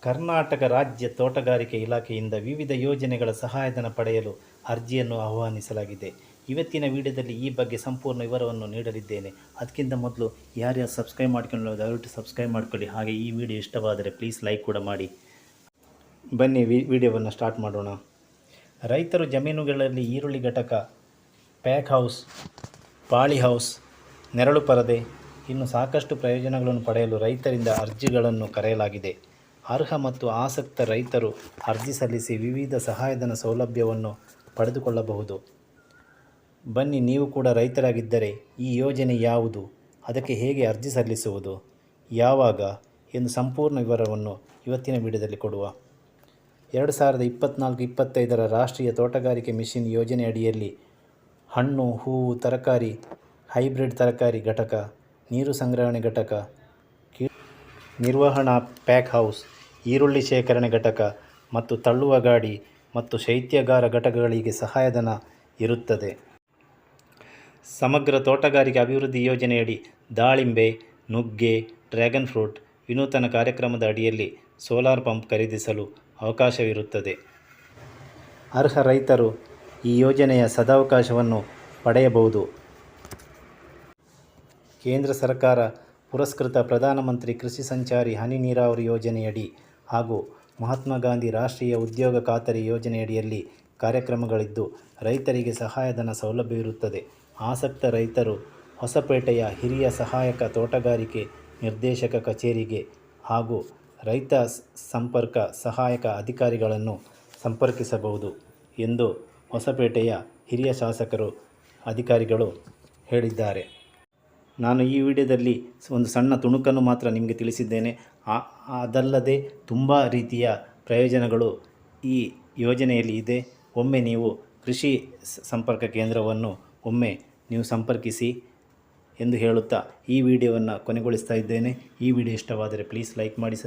ಕರ್ನಾಟಕ ರಾಜ್ಯ ತೋಟಗಾರಿಕೆ ಇಲಾಖೆಯಿಂದ ವಿವಿಧ ಯೋಜನೆಗಳ ಸಹಾಯಧನ ಪಡೆಯಲು ಅರ್ಜಿಯನ್ನು ಆಹ್ವಾನಿಸಲಾಗಿದೆ. ಇವತ್ತಿನ ವಿಡಿಯೋದಲ್ಲಿ ಈ ಬಗ್ಗೆ ಸಂಪೂರ್ಣ ವಿವರವನ್ನು ನೀಡಲಿದ್ದೇನೆ. ಅದಕ್ಕಿಂತ ಮೊದಲು ಯಾರ್ಯಾರು ಸಬ್ಸ್ಕ್ರೈಬ್ ಮಾಡ್ಕೊಳ್ಳೋದು ದಯವಿಟ್ಟು ಸಬ್ಸ್ಕ್ರೈಬ್ ಮಾಡ್ಕೊಳ್ಳಿ. ಹಾಗೆ ಈ ವಿಡಿಯೋ ಇಷ್ಟವಾದರೆ ಪ್ಲೀಸ್ ಲೈಕ್ ಕೂಡ ಮಾಡಿ. ಬನ್ನಿ ವಿಡಿಯೋವನ್ನು ಸ್ಟಾರ್ಟ್ ಮಾಡೋಣ. ರೈತರು ಜಮೀನುಗಳಲ್ಲಿ ಈರುಳ್ಳಿ ಘಟಕ, ಪ್ಯಾಕ್ ಹೌಸ್, ಪಾಳಿ ಹೌಸ್, ನೆರಳು ಪರದೆ ಇನ್ನು ಸಾಕಷ್ಟು ಪ್ರಯೋಜನಗಳನ್ನು ಪಡೆಯಲು ರೈತರಿಂದ ಅರ್ಜಿಗಳನ್ನು ಕರೆಯಲಾಗಿದೆ. ಅರ್ಹ ಮತ್ತು ಆಸಕ್ತ ರೈತರು ಅರ್ಜಿ ಸಲ್ಲಿಸಿ ವಿವಿಧ ಸಹಾಯಧನ ಸೌಲಭ್ಯವನ್ನು ಪಡೆದುಕೊಳ್ಳಬಹುದು. ಬನ್ನಿ, ನೀವು ಕೂಡ ರೈತರಾಗಿದ್ದರೆ ಈ ಯೋಜನೆ ಯಾವುದು, ಅದಕ್ಕೆ ಹೇಗೆ ಅರ್ಜಿ ಸಲ್ಲಿಸುವುದು, ಯಾವಾಗ ಎಂದು ಸಂಪೂರ್ಣ ವಿವರವನ್ನು ಇವತ್ತಿನ ವಿಡಿಯೋದಲ್ಲಿ ಕೊಡುವ. 2024-25 ರಾಷ್ಟ್ರೀಯ ತೋಟಗಾರಿಕೆ ಮಿಷನ್ ಯೋಜನೆ ಅಡಿಯಲ್ಲಿ ಹಣ್ಣು, ಹೂವು, ತರಕಾರಿ, ಹೈಬ್ರಿಡ್ ತರಕಾರಿ ಘಟಕ, ನೀರು ಸಂಗ್ರಹಣೆ ಘಟಕ, ನಿರ್ವಹಣಾ ಪ್ಯಾಕ್ ಹೌಸ್, ಈರುಳ್ಳಿ ಶೇಖರಣೆ ಘಟಕ ಮತ್ತು ತಳ್ಳುವ ಗಾಡಿ ಮತ್ತು ಶೈತ್ಯಾಗಾರ ಘಟಕಗಳಿಗೆ ಸಹಾಯಧನ ಇರುತ್ತದೆ. ಸಮಗ್ರ ತೋಟಗಾರಿಕೆ ಅಭಿವೃದ್ಧಿ ಯೋಜನೆಯಡಿ ದಾಳಿಂಬೆ, ನುಗ್ಗೆ, ಡ್ರ್ಯಾಗನ್ ಫ್ರೂಟ್ ವಿನೂತನ ಕಾರ್ಯಕ್ರಮದ ಅಡಿಯಲ್ಲಿ ಸೋಲಾರ್ ಪಂಪ್ ಖರೀದಿಸಲು ಅವಕಾಶವಿರುತ್ತದೆ. ಅರ್ಹ ರೈತರು ಈ ಯೋಜನೆಯ ಸದಾವಕಾಶವನ್ನು ಪಡೆಯಬಹುದು. ಕೇಂದ್ರ ಸರ್ಕಾರ ಪುರಸ್ಕೃತ ಪ್ರಧಾನಮಂತ್ರಿ ಕೃಷಿ ಸಂಚಾರಿ ಹನಿ ನೀರಾವರಿ ಯೋಜನೆಯಡಿ ಹಾಗೂ ಮಹಾತ್ಮ ಗಾಂಧಿ ರಾಷ್ಟ್ರೀಯ ಉದ್ಯೋಗ ಖಾತರಿ ಯೋಜನೆಯಡಿಯಲ್ಲಿ ಕಾರ್ಯಕ್ರಮಗಳಿದ್ದು ರೈತರಿಗೆ ಸಹಾಯಧನ ಸೌಲಭ್ಯವಿರುತ್ತದೆ. ಆಸಕ್ತ ರೈತರು ಹೊಸಪೇಟೆಯ ಹಿರಿಯ ಸಹಾಯಕ ತೋಟಗಾರಿಕೆ ನಿರ್ದೇಶಕ ಕಚೇರಿಗೆ ಹಾಗೂ ರೈತ ಸಂಪರ್ಕ ಸಹಾಯಕ ಅಧಿಕಾರಿಗಳನ್ನು ಸಂಪರ್ಕಿಸಬಹುದು ಎಂದು ಹೊಸಪೇಟೆಯ ಹಿರಿಯ ಶಾಸಕರು ಅಧಿಕಾರಿಗಳು ಹೇಳಿದ್ದಾರೆ. ನಾನು ಈ ವಿಡಿಯೋದಲ್ಲಿ ಒಂದು ಸಣ್ಣ ತುಣುಕನ್ನು ಮಾತ್ರ ನಿಮಗೆ ತಿಳಿಸಿದ್ದೇನೆ. ಅದಲ್ಲದೆ ತುಂಬ ರೀತಿಯ ಪ್ರಯೋಜನಗಳು ಈ ಯೋಜನೆಯಲ್ಲಿ ಇದೆ. ಒಮ್ಮೆ ನೀವು ಕೃಷಿ ಸಂಪರ್ಕ ಕೇಂದ್ರವನ್ನು ಒಮ್ಮೆ ನೀವು ಸಂಪರ್ಕಿಸಿ ಎಂದು ಹೇಳುತ್ತಾ ಈ ವಿಡಿಯೋವನ್ನು ಕೊನೆಗೊಳಿಸ್ತಾ ಇದ್ದೇನೆ. ಈ ವಿಡಿಯೋ ಇಷ್ಟವಾದರೆ ಪ್ಲೀಸ್ ಲೈಕ್ ಮಾಡಿ.